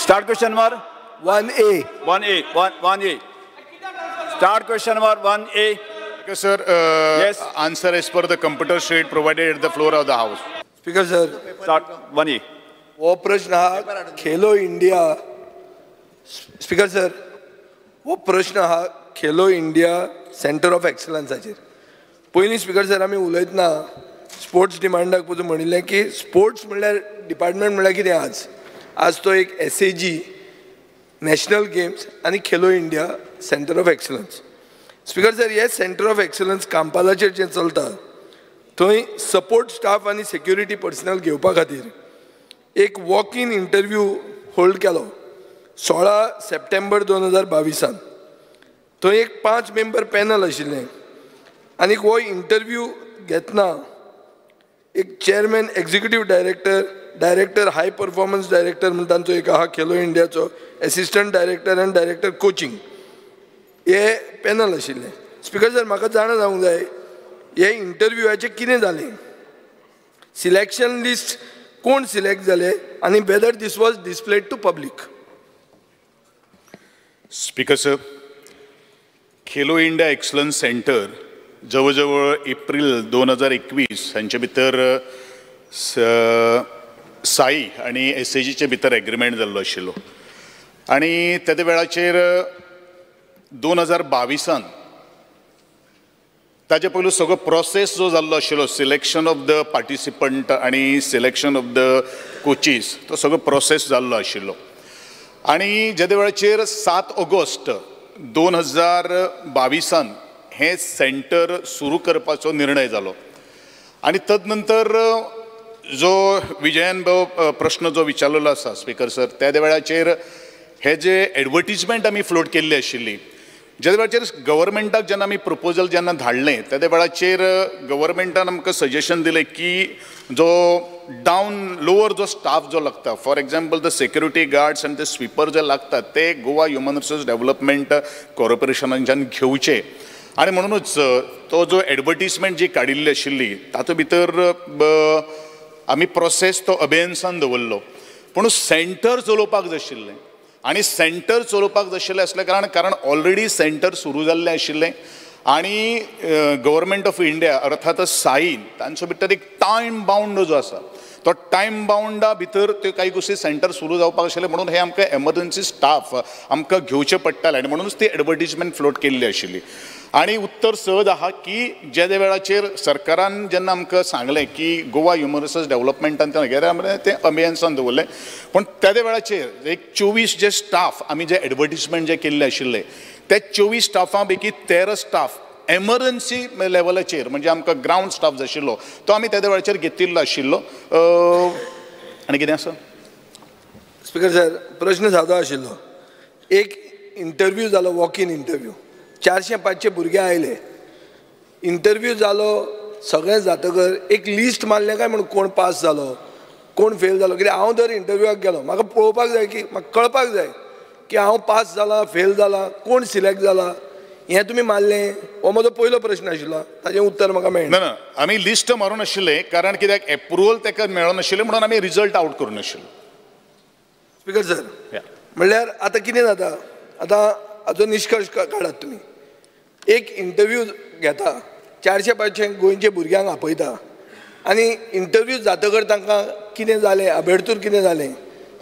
Start question number 1A. 1A. Start question number 1A. Okay, sir. Yes. Answer as per the computer sheet provided at the floor of the house. Speaker sir, Start 1A. वो प्रश्न हा Khelo India. Speaker sir, वो प्रश्न हा Khelo India centre of एक्सलन्साचेर. पयलीं speaker sir आमी उलयतना sports डिमांडाक पसून म्हणिल्लें की स्पोर्ट्स म्हणल्यार डिपार्टमेंट म्हणल्यार कितें आज तो एक SAG नॅशनल गेम्स आनी Khelo India centre of excellence. Speaker sir, हे सेंटर ऑफ एक्सलन्स कामपालाचेर जें चलता थंय सपोर्ट स्टाफ आनी सेक्युरिटी पर्सनल घेवपा खातीर एक वॉक इन इंटरव्यू होल्ड केलो 16 सप्टेंबर 2022. थंय एक 5 मेंबर पॅनल आशिल्लें आनी हो इंटरव्यू घेतना एक chairman executive director high performance director म्हणून तांचो एक आहा खेलो इंडियाचो, एसिस्टंट डायरेक्टर आनी डायरेक्टर कोचिंग, हे पॅनल आशिल्लें. स्पीकर सर, म्हाका जाणा जावंक जाय हे इंटरव्यूआचें कितें जालें, सिलेक्शन लिस्ट कोण सिलेक्ट जाले आनी whether this was displayed to public. Speaker sir, Khelo India excellence centre जवळजवळ एप्रिल 2021 हांचे भितर साई आणि SAGचे भितर एग्रीमेंट जाल्लो आशिल्लो आनी त्या वेळाचेर 2022 ताजे पयलू सगळो प्रोसेस जो जाल्लो आशिल्लो सिलेक्शन ऑफ द पार्टिसिपंट आनी सिलेक्शन ऑफ द कोचीस, तो सगळो प्रोसेस जाल्लो आशिल्लो आनी ज्या वेळाचेर 7 ऑगस्ट 2022 हे सेंटर सुरू करपाचो निर्णय जालो आनी तदनंतर जो विजयन भाऊ प्रश्न जो विचारलेलो आसा स्पीकर सर, त्या वेळाचेर हे जे एडवर्टिजमेंट आमी फ्लोट केल्ली आशिल्ली, ज्या वेळाचेर गव्हर्मेंटाक जेन्ना आमी प्रपोजल जेन्ना धाडलें त्या वेळाचेर गव्हर्मेंटान आमकां सजेशन दिलें की जो लोअर जो स्टाफ जो लागता, for example the security guards आनी ते स्वीपर जे लागतात ते गोवा ह्युमन रिसोर्स डेव्हलपमेंट कॉर्पोरेशनाच्यान घेवचे आनी म्हणूनच तो जो एडवर्टिजमेंट जी काडिल्ली आशिल्ली तातूंत भितर आमी प्रोसेस तो अबेन्सान दवरलो. पूण सेंटर चलोवपाक जाय आशिल्लें आनी सेंटर चलोवपाक जाय आशिल्लें असल्या कारण ऑलरेडी सेंटर सुरू जाल्लें आशिल्लें आनी गव्हर्मेंट ऑफ इंडिया अर्थातच साईन तांचे भितर एक टायम बाउंड जो आसा तो टायम बाउंडा भितर ते काही गोष्टी सेंटर सुरू जावपाक आशिल्ले म्हणून हे आमकां एमर्जन्सी स्टाफ आमकां घेवचे पडटाले आनी म्हणूनच ती एडवर्टिजमेंट फ्लोट केल्ली आशिल्ली. आनी उत्तर सहज आहा की ज्या वेळाचेर सरकारान जेन्ना आमकां सांगलें की गोवा ह्युमन रिसोर्स डेव्हलपमेंटान ते अबेन्सान दवरलें, पूण त्या वेळाचेर एक 24 जे स्टाफ आमी जे एडवर्टिजमेंट जे केल्ले आशिल्ले त्या 24 स्टाफां पैकी 13 स्टाफ एमर्जन्सी लेवलाचेर म्हणजे आमकां ग्राउंड स्टाफ जाय आशिल्लो तो आमी त्या वेळाचेर घेतिल्लो आशिल्लो. आनी कितें आसा स्पीकर सर, प्रश्न सादो आशिल्लो. एक इंटरव्यू जालो, वॉक इन इंटरव्यू, 400-500 भुरगे आयले, इंटरव्यू जालो, सगळें जातकर एक लिस्ट मारलें काय म्हणून कोण पास जालो कोण फेल जालो. कित्याक हांव जर इंटरव्यूआक गेलो म्हाका पळोवपाक जाय की म्हाका कळपाक जाय की हांव पास जाला फेल जाला, कोण सिलेक्ट जाला, हें तुमी मारलें. हो म्हजो पयलो प्रश्न आशिल्लो, ताचें उत्तर म्हाका मेळना. ना आमी लिस्ट मारूं नाशिल्ले कारण कित्याक एप्रुवल ताका मेळनाशिल्लें म्हणून आमी रिजल्ट आउट करूं नाशिल्लो. स्पीकर सर, म्हणल्यार आतां कितें जाता, आतां हाचो निश्कर्श काडात तुमी. एक इंटरव्यू घेता, 400-500 गोंयचे भुरग्यांक आपयता आनी इंटरव्यू जातकर तांकां कितें जालें, आबेडतूर कितें जालें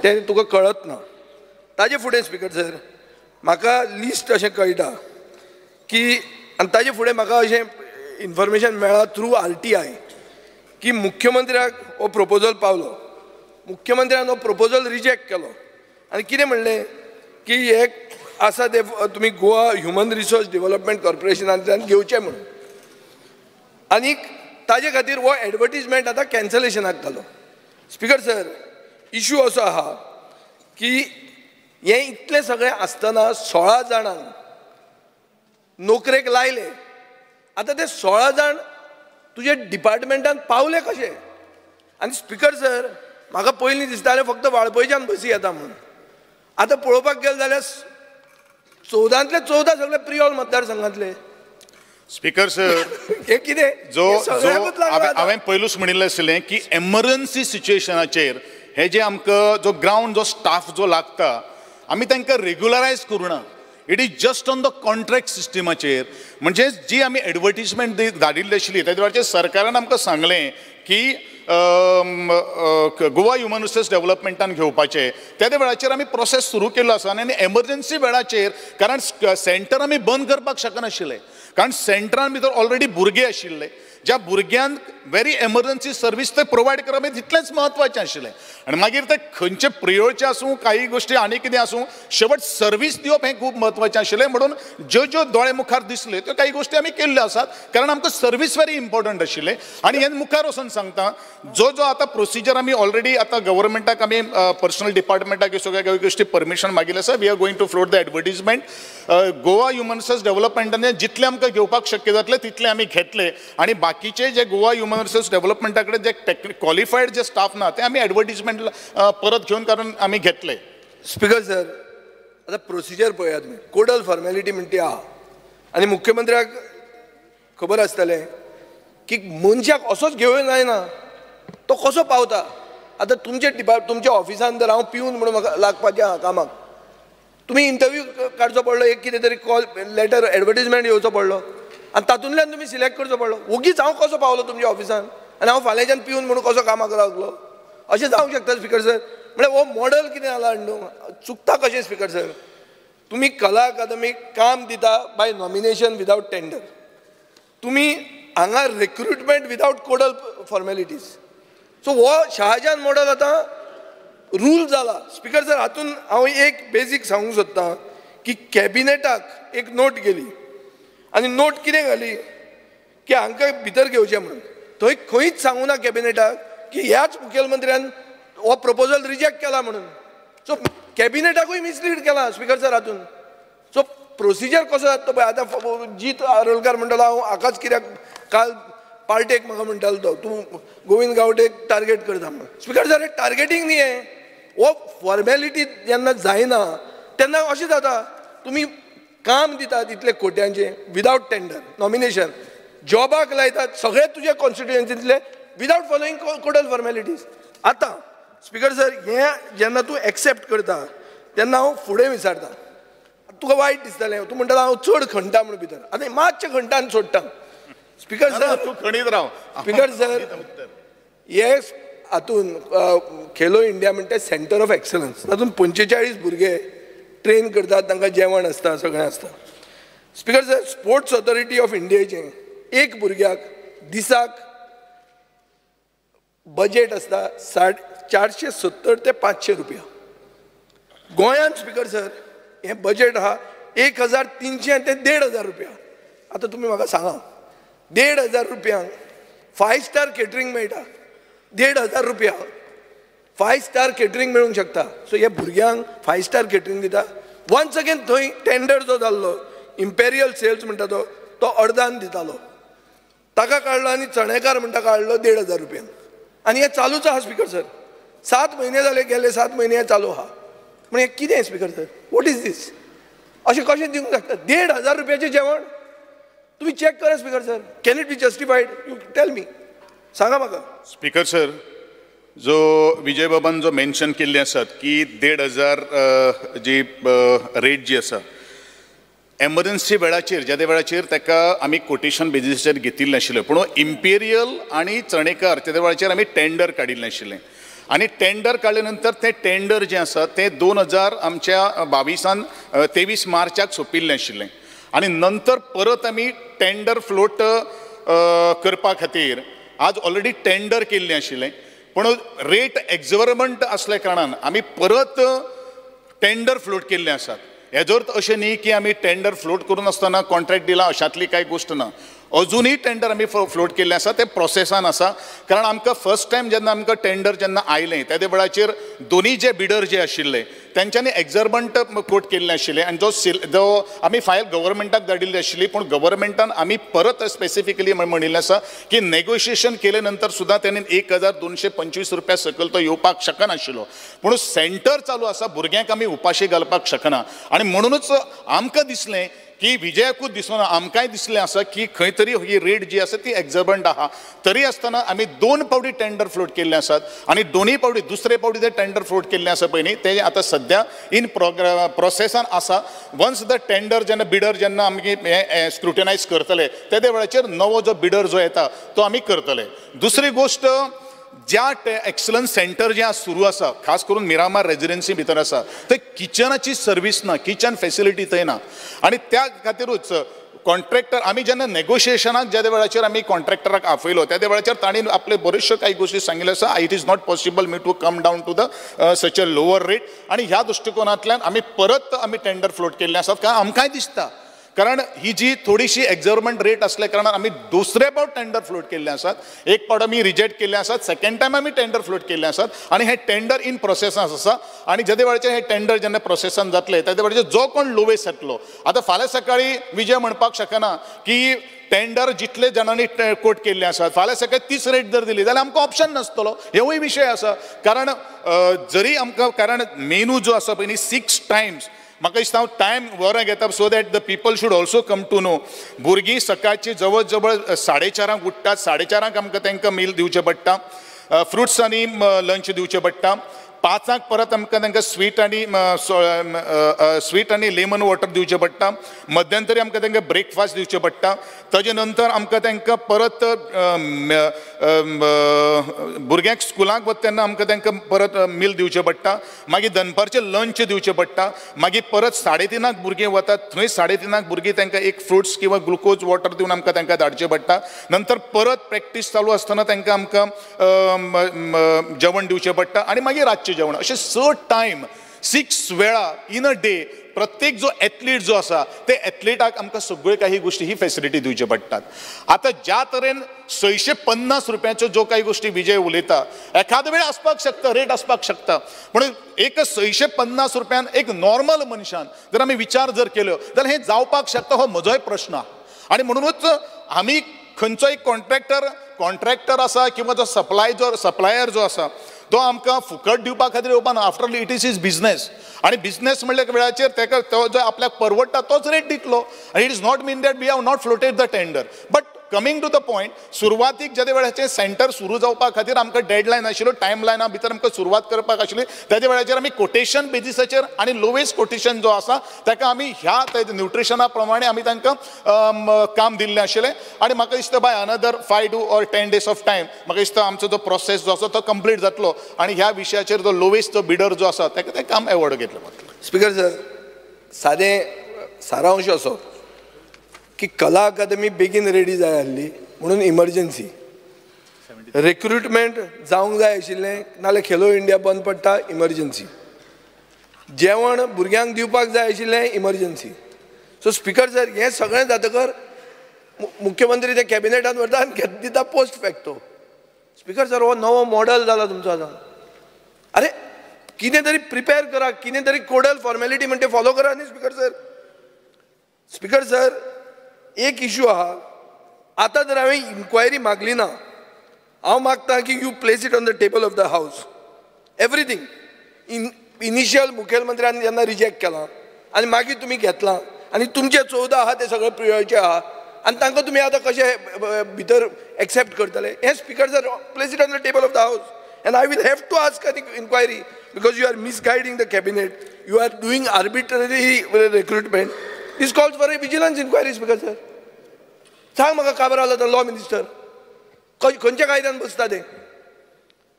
तें तुका कळत ना. ताजे फुडें स्पीकर सर म्हाका लिस्ट अशें कळटा की, आनी ताजे फुडें म्हाका अशें इन्फॉर्मेशन मेळ्ळा थ्रू RTI की मुख्यमंत्र्याक हो प्रपोजल पावलो, मुख्यमंत्र्यान हो प्रपोजल रिजेक्ट केलो आनी कितें म्हणलें की हे आसा ते तुमी गोवा ह्युमन रिसोर्स डेव्हलपमेंट कॉर्पोरेशनांतल्यान घेवचें म्हणून. आनीक ताजे खातीर हो एडवर्टिजमेंट आतां कॅन्सलेशनाक घालो. स्पीकर सर, इशू असो आहा की हें इतलें सगळें आसतना 16 जाणांक नोकरेक लायले. आतां ते 16 जाण तुजे डिपार्टमेंटान पावले कशे? आनी स्पीकर सर, म्हाका पयलीं दिसतालें फक्त वाळपयच्यान बसी येता म्हणून. आतां पळोवपाक गेले जाल्यार 14तले 14 सगळे प्रियोल मतदारसंघांतले. स्पीकर सर, हे कितें जो हांवें पयलूच म्हणिल्लें आशिल्लें की एमर्जन्सी सिच्युएशनाचेर हे जे आमकां जो ग्राउंड जो स्टाफ जो लागता आमी तांकां रेग्युलरायज करूना. It is just on the contract सिस्टमाचेर. म्हणजे जी आमी एडवर्टिजमेंट धाडिल्ली आशिल्ली त्या वेळाचेर सरकारान आमकां सांगलें की गोवा ह्युमन रिसोर्स डेव्हलपमेंटान घेवपाचें. त्या वेळाचेर आमी प्रोसेस सुरू केल्लो आसा आनी एमर्जन्सी वेळाचेर कारण सेंटर आमी बंद करपाक शकनाशिल्ले कारण सेंटरान भितर ऑलरेडी भुरगे आशिल्ले. ज्या भुरग्यांक व्हेरी एमर्जन्सी सर्वीस ते प्रोवायड करप हें तितलेंच म्हत्वाचें आशिल्लें. आनी मागीर ते खंयचे प्रियोचे आसूं काही गोश्टी आनी कितें आसूं शेवट सर्वीस दिवप हें खूब म्हत्वाचें आशिल्लें. म्हणून ज्यो दोळे मुखार दिसले त्यो काही गोश्टी आमी केल्ल्यो आसात कारण आमकां सर्वीस व्हेरी इम्पॉर्टंट आशिल्लें. आनी हें मुखार वचून सांगता जो आतां प्रोसिजर आमी ऑलरेडी आतां गव्हर्मेंटाक आमी पर्सनल डिपार्टमेंटाक सगळ्या गोश्टी परमिशन मागिल्लें आसा. We are going to float the advertisement. Goa human resource डेव्हलपमेंटान जितले आमकां घेवपाक शक्य जातले तितले आमी घेतले आनी बाकीचे जे गोवा ह्युमन रिसोर्स डेव्हलपमेंटा कडेन जे क्वॉलिफायड जे स्टाफ ना ते आमी एडवर्टिजमेंट परत घेवन कारण आमी घेतले. स्पीकर सर, आता प्रोसिजर पळयात तुमी. कोडल फॉर्मेलिटी म्हणटी आहा आनी मुख्यमंत्र्याक खबर आसतलें की मनशाक असोच घेवूंक जायना तो कसो पावता. आतां तुमच्या ऑफिसान जर हांव पिवन म्हणून म्हाका लागपाचें आहा कामाक, तुमी इंटरव्यू काडचो पडलो, एक कितें तरी कॉल लेटर एडवर्टिजमेंट येवचो पडलो आनी तातूंतल्यान तुमी सिलेक्ट करचो पडलो. ओगीच हांव कसो पावलो तुमच्या ऑफिसान आनी हांव फाल्यांच्यान पिवन म्हणून कसो कामाक लागलो. अशें जावंक शकता स्पीकर सर. म्हणजे हो मॉडल कितें जाला न्हू, चुकता कशें स्पीकर सर. तुम्ही कला अकादमीक काम दिता बाय नॉमिनेशन विदाउट टेंडर. तुम्ही हांगा रिक्रुटमेंट विदाउट कोडल फॉर्मेलिटीज. सो हो शहाजान मॉडल आतां रूल जाला स्पीकर सर. हातून हांव एक बेजीक सांगूंक सोदतां की कॅबिनेटाक एक नोट गेली आनी नोट कितें घाली की हांकां भितर घेवचें म्हणून. थंय खंयच सांगूं ना कॅबिनेटाक की ह्याच मुखेलमंत्र्यान हो प्रपोजल रिजेक्ट केला म्हणून. सो कॅबिनेटाकूय मिसलीड केला स्पीकर सर हातून. सो प्रोसिजर कसो जाता पळय. आतां जीत आरोलकार म्हणटालो हांव आकाश कित्याक काल पार्टेक म्हाका म्हणटालो तो तूं गोविंद गावडेक टार्गेट करता म्हणून. स्पीकर सर हे टार्गेटींग न्ही हें. हो फॉर्मेलिटी जेन्ना जायना तेन्ना अशें जाता तुमी काम दितात इतले कोट्यांचे विदाउट टेंडर नॉमिनेशन जॉबाक लायतात सगळे तुजे कॉन्स्टिट्युएन्सींतले विदाउट फॉलोईंग कोडल फॉर्मेलिटीज. आतां स्पीकर सर हें जेन्ना तूं एक्सेप्ट करता तेन्ना हांव फुडें विचारता. तुका वायट दिसतलें तूं म्हणटालो हांव चड खणटा म्हणून भितर. आतां मातशें खणटान सोडटा स्पीकर सर. तूं खणीत राव स्पीकर सर हे हातून खेलो इंडिया म्हणटा सेंटर ऑफ एक्सलन्स. तातूंत 45 भुरगे ट्रेन करतात तांकां जेवण आसता सगळें आसता. Speaker sir sports authority of इंडियेचें एक भुरग्याक दिसाक बजेट आसता 470 ते 500 रुपया. गोंयांत स्पीकर सर हें बजेट आहा 1300 ते 1500 रुपया. आतां तुमी म्हाका सांगा 1500 रुपयांक 5 स्टार केटरिंग मेळटा. 1500 रुपया 5 स्टार केटरिंग मेळूंक शकता. सो हे भुरग्यांक 5 स्टार केटरिंग दिता. वन्स अगेन थंय टेंडर जो जाल्लो इम्पेरियल सेल्स म्हणटा तो अर्दान दितालो. ताका काडलो आनी चणेकार म्हणटा काडलो 1500 रुपयांक. आनी हें चालूच आहा स्पीकर सर. 7 म्हयने जाले गेले 7 म्हयने हें चालू आहा. म्हणजे कितें स्पीकर सर वॉट इज दीस. अशें कशें दिवंक शकता 1500 रुपयाचें जेवण. तुम्ही चेक करा speaker sir. Can it be justified. You tell me. सांगा म्हाका. स्पीकर सर जो विजय बाबान जो मेन्शन केल्ले आसात की 1500 जी रेट जी आसा एमर्जन्सी वेळाचेर ज्या वेळाचेर ताका आमी कोटेशन बेजिसाचेर घेतिल्लें नाशिल्लें पूण इम्पेरियल आनी चणेकार त्या वेळाचेर आमी टेंडर काडिल्लें आशिल्लें. आनी टेंडर काडले नंतर तें टेंडर जें आसा तें 2000 आमच्या 23 मार्चाक सोंपिल्लें आशिल्लें. आनी नंतर परत आमी टेंडर फ्लोट करपा खातीर आज ऑलरेडी टेंडर केल्लें आशिल्लें पूण रेट एक्झॉर्बंट आसल्या कारणान आमी परत टेंडर फ्लोट केल्ले आसात. हेजो अर्थ अशें न्ही की आमी टेंडर फ्लोट करून आसतना कॉन्ट्रॅक्ट दिला अशातली कांय गोश्ट ना. अजुनूय टेंडर आमी फ्लोट केल्लें आसा तें प्रोसेसान आसा. कारण आमकां फर्स्ट टायम जेन्ना आमकां टेंडर जेन्ना आयलें त्या वेळाचेर दोनी जे बिडर जे आशिल्ले तेंच्यांनी एक्झॉर्बंट कोट केल्लें आशिल्लें आनी जो आमी फायल गव्हर्मेंटाक धाडिल्ली आशिल्ली पूण गव्हर्मेंटान आमी परत स्पेसिफिकली म्हणिल्लें आसा की नेगोशिएशन केले नंतर सुद्दां तेणी 1225 रुपया सकयल तो येवपाक शकनाशिल्लो. पूण सेंटर चालू आसा भुरग्यांक आमी उपाशी घालपाक शकना. आनी म्हणूनच आमकां दिसलें की विजयाकूच दिसना आमकांय दिसलें आसा की खंय तरी ही रेट जी आसा ती एक्झॉर्बंट आहा तरी आसतना आमी 2 फावटी टेंडर फ्लोट केल्ले आसात आनी दोनूय फावटी दुसरे फावटी ते टेंडर फ्लोट केल्ले आसा पळय न्ही ते आतां सद्या इन प्रोसेसान आसा वन्स द टेंडर जेन्ना बिडर जेन्ना आमी स्क्रुटनायज करतले त्या वेळाचेर नवो जो बिडर जो येता तो आमी करतले. दुसरी गोष्ट ज्या एक्सलन्स सेंटर जे आज सुरू आसा खास करून मिरामार रेजिडेन्सी भितर आसा थंय किचनाची सर्वीस ना किचन फेसिलिटी थंय ना आनी त्या खातीरूच कॉन्ट्रॅक्टर आमी जेन्ना नेगोशिएशनाक ज्या वेळाचेर आमी कॉन्ट्रॅक्टराक आपयलो त्या वेळाचेर तांणी आपले बऱ्योचश्यो काही गोष्टी सांगिल्ल्यो आसा it is not possible me to come down to the such a lower rate आनी ह्या दृश्टिकोनांतल्यान आमी परत आमी टेंडर फ्लोट केल्ले आसात कारण आमकांय दिसता कारण ही जी थोडीशी एक्झॉर्बंट रेट असल्या कारणान आमी दुसरे फावट टेंडर फ्लोट केल्ले आसात एक फावट आमी रिजेक्ट केल्ले आसात सेकंड टायम आमी टेंडर फ्लोट केल्ले आसात आनी हे टेंडर इन प्रोसेसान आसा आनी ज्या वेळाचेर हे टेंडर जेन्ना प्रोसेसान जातले त्या वेळाचेर जो कोण लोवेस्ट येतलो आतां फाल्यां सकाळी विजय म्हणपाक शकना की टेंडर जितले जाणांनी कोट केल्ले आसात फाल्यां सकाळी तीच रेट जर दिली जाल्यार आमकां ऑप्शन नासतलो हेवूय विशय आसा कारण जरी आमकां कारण मेनू जो आसा पळय न्ही 6 टायम्स म्हाका दिसता हांव टायम वरां घेता so that the people should also come to know भुरगीं सकाळची जवळ जवळ 4:30 उठतात 4:30 आमकां तांकां मील दिवचें पडटा फ्रुट्स आनी लंच दिवचें पडटा 5 परत आमकां तांकां स्वीट आनी लेमन वॉटर दिवचें पडटा मध्यंतरी आमकां तांकां ब्रेकफास्ट दिवचें पडटा ताजे नंतर आमकां तांकां परत भुरग्यांक स्कुलाक वता तेन्ना आमकां तांकां परत मील दिवचें पडटा मागीर दनपारचें लंच दिवचें पडटा मागीर परत 3:30 भुरगीं वतात थंय 3:30 भुरगीं तांकां एक फ्रुट्स किंवा ग्लुकोज वॉटर दिवन आमकां तांकां धाडचें पडटा नंतर परत प्रॅक्टीस चालू आसतना तांकां आमकां जेवण दिवचें पडटा आनी मागीर रातचें जेवण अशें 6 टायम 6 वेळा इन अ डे प्रत्येक जो एथलीट जो आसा ते एथलीटाक आमकां सगळ्यो काही गोष्टी ही फॅसिलिटी दिवच्यो पडटात. आतां ज्या तरेन 650 रुपयाच्यो जो काही गोष्टी विजय उलयता एखाद वेळ आसपाक शकता रेट आसपाक शकता म्हणून एक 650 रुपयान एक नॉर्मल मनशान जर आमी विचार जर केलो जाल्यार हें जावपाक शकता हो म्हजोय प्रश्न आहा आनी म्हणूनच आमी खंयचोय कॉन्ट्रॅक्टर आसा किंवा जो सप्लायर जो आसा तो आमकां फुकट दिवपा खातीर येवपा ना after all it is his business आनी बिझनेस म्हणल्या वेळाचेर ताका तो जो आपल्याक परवडटा तोच रेट दितलो आनी it is not mean that we have not floated the tender but coming to the point सुरवातीक ज्या वेळाचेर सेंटर सुरू जावपा खातीर आमकां डेडलायन आशिल्लो टायम लायना भितर आमकां सुरवात करपाक आशिल्ली त्याच्या वेळाचेर आमी कोटेशन बेजिसाचेर आनी लोवेस्ट कोटेशन जो आसा ताका आमी ह्या न्यूट्रिशना प्रमाणे आमी तांकां काम दिल्लें आशिल्लें आनी म्हाका दिसता by another 5 to 10 days of time म्हाका दिसता आमचो जो प्रोसेस जो आसा तो कंप्लीट जातलो आनी ह्या विशयाचेर जो लोवेस्ट जो बिडर जो आसा ताका तें काम एवॉर्ड घेतलें वतलें. स्पीकर सर सादें सारांश असो की कला अकादमी बेगीन रेडी जाय आसली म्हणून इमर्जन्सी रिक्रुटमेंट जावंक जाय आशिल्लें नाल्यार खेलो इंडिया बंद पडटा इमर्जन्सी जेवण भुरग्यांक दिवपाक जाय आशिल्लें इमर्जन्सी सो स्पीकर सर हें सगळें जातकर मुख्यमंत्री ते कॅबिनेटान व्हरता आनी दिता पोस्ट फॅक्टो. स्पीकर सर हो नवो मॉडल जाला तुमचो आतां अरे कितें तरी प्रिपेर करा कितें तरी कोडल फॉर्मेलिटी म्हणटा फॉलो करा न्ही स्पीकर सर. स्पीकर सर एक इशू आहा आतां जर हांवें इन्क्वायरी मागली ना हांव मागतां की you place it on the table of the हावस एवरीथींग इनिशियल मुखेलमंत्र्यान जेन्ना रिजेक्ट केलां आनी मागीर तुमी घेतलां आनी तुमचे 14 आहा ते सगळे प्रियोरिटी आहा आनी तांकां तुमी आतां कशें भितर एक्सेप्ट करतले हें speaker sir place it on the table of the हावस and I will have to ask an inquiry because you are misguiding the cabinet you are doing arbitrary recruitment this calls for a vigilance inquiry speaker sir सांग म्हाका काबर आला तो law minister खंयच्या कायद्यान बसता ते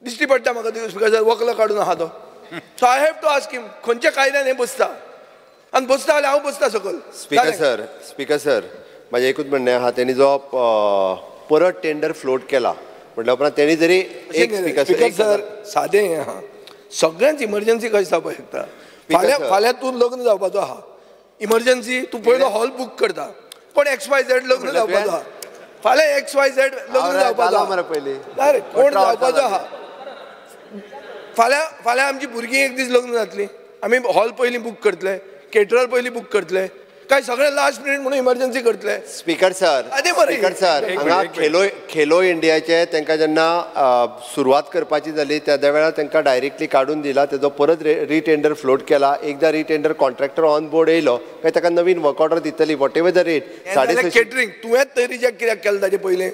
दिश्टी पडटा म्हाका स्पीकर सर वकलो काडून आहा तो so I have to ask him खंयच्या कायद्यान हें बसता आनी बसता जाल्यार हांव बसता सकल. स्पीकर सर म्हाजें एकूच म्हणणें आहा तेणी जो परत टेंडर फ्लोट केला म्हटल्या उपरांत तेणी जरी एक स्पीकर सर सादें हें आहा सगळ्यांच इमर्जन्सी कशें जावपाक शकता फाल्यां तूं लग्न जावपाचो आहा इमर्जन्सी तूं पयलो हॉल बूक करता कोण XYZ लग्न जावपाचो आहा फाल्यां XYZ लग्न जावपाचो आहा पयलीं डायरेक्ट कोण जावपाचो आहा फाल्यां आमची भुरगीं एक दीस लग्न जातलीं आमी हॉल पयलीं बूक करतले केटरर पयलीं बूक करतले काय सगळे लास्ट मिनिट म्हणून इमर्जन्सी करतले स्पीकर सर आनी बरें. स्पीकर सर एक हांगा मिनिट. खेलो इंडियाचे तांकां जेन्ना सुरवात करपाची जाली त्या वेळार तांकां डायरेक्टली काडून दिला तेजो परत रिटेंडर फ्लोट केला एकदा रिटेंडर कॉन्ट्रॅक्टर ऑन बोर्ड येयलो काय ताका नवीन वर्क ऑर्डर दितली what ever the rate catering तुवेंच थंय रिजेक्ट कित्याक केलें ताचे पयलें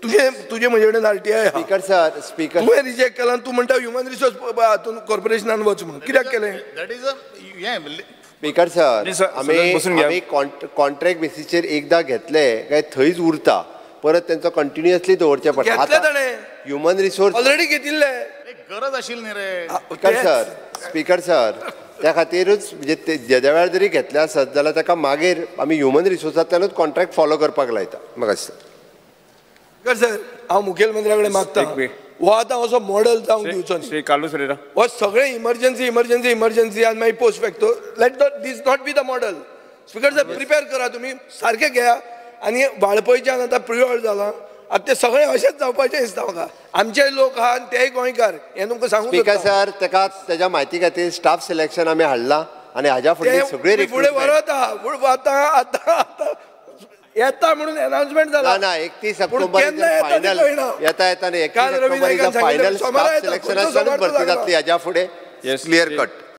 तुजे म्हजे कडेन आरटीआय स्पीकर सर स्पीकर तुवें रिजेक्ट केला तूं म्हणटा ह्युमन रिसोर्स हातून कॉर्पोरेशनान वच म्हणून कित्याक केलें that is a speaker sir नाही, सर, आमी बसून घ्या. आमी कॉन्ट्रॅक्ट बेसिसचेर एकदा घेतले काय थंयच उरता परत तांचो कंटिन्युअसली दवरचे पडटा घेतले ताणें ह्युमन रिसोर्स ऑलरेडी घेतिल्ले गरज आशिल्ली न्ही रे स्पीकर सर त्या खातीरूच म्हणजे ज्या वेळार जरी घेतले आसत जाल्यार ताका मागीर आमी ह्युमन रिसोर्सांतल्यानूच कॉन्ट्रॅक्ट फॉलो करपाक लायता म्हाका दिसता सर हांव मुखेलमंत्र्या कडेन मागता एक मिनिट. हो आतां असो मॉडल जावंक दिवचो न्ही श्री कार्लोस रेरा. हो सगळे इमर्जन्सी इमर्जन्सी इमर्जन्सी आनी मागीर post facto let this not be the model speaker sir prepare करा तुम्ही सारखे घ्या आणि वाळपयच्यान आतां प्रिऑर्ड जाला आता ते सगळे अशेंच जावपाचें दिसता म्हाका आमचे लोक आहा आनी तेय गोंयकार हें तुमकां सांगूं स्पीकर सर ताका तेज्या म्हायती खातीर स्टाफ सिलेक्शन आमी हाडला आनी हाज्या फुडें सगळे फुडें व्हरत आहा पूण आतां येता म्हणून अनाउन्समेंट जाला ना 31 ऑक्टोबर फायनल येता येता 31 ऑक्टोबर फायनल स्टाफ सिलेक्शनाच्यानूच भरती जातली हाज्या फुडें Yes. Clear cut